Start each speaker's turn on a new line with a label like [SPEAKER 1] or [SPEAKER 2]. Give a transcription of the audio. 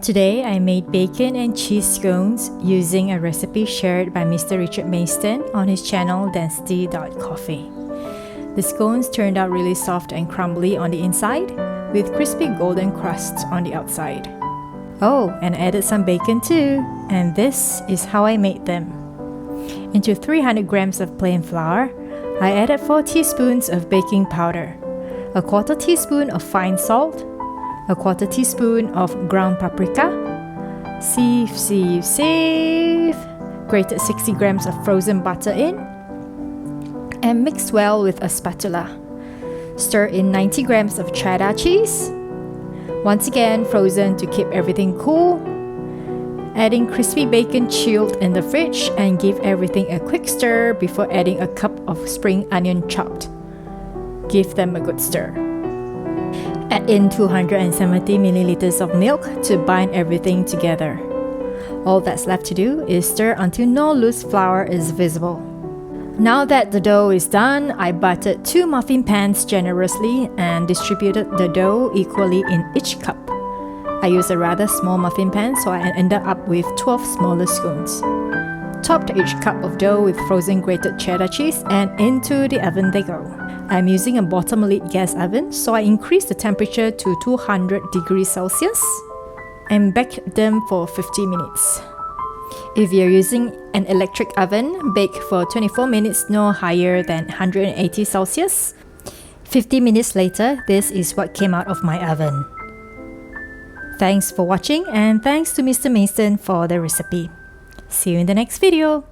[SPEAKER 1] Today I made bacon and cheese scones using a recipe shared by Mr. Richard Mason on his channel density.coffee. The scones turned out really soft and crumbly on the inside, with crispy golden crusts on the outside. Oh, and I added some bacon too, and this is how I made them. Into 300 grams of plain flour, I added 4 teaspoons of baking powder, a 1/4 teaspoon of fine salt, a 1/4 teaspoon of ground paprika, sieve, grated 60 grams of frozen butter in, and mix well with a spatula. Stir in 90 grams of cheddar cheese, once again frozen to keep everything cool. Adding crispy bacon chilled in the fridge and give everything a quick stir before adding a cup of spring onion chopped. Give them a good stir. Add in 270 milliliters of milk to bind everything together. All that's left to do is stir until no loose flour is visible. Now that the dough is done, I buttered 2 muffin pans generously and distributed the dough equally in each cup. I used a rather small muffin pan, so I ended up with 12 smaller scones. Topped each cup of dough with frozen grated cheddar cheese and into the oven they go. I'm using a bottom lid gas oven, so I increased the temperature to 200 degrees Celsius and baked them for 50 minutes. If you're using an electric oven, bake for 24 minutes no higher than 180 Celsius. 50 minutes later, this is what came out of my oven. Thanks for watching, and thanks to Mr. Mason for the recipe. See you in the next video.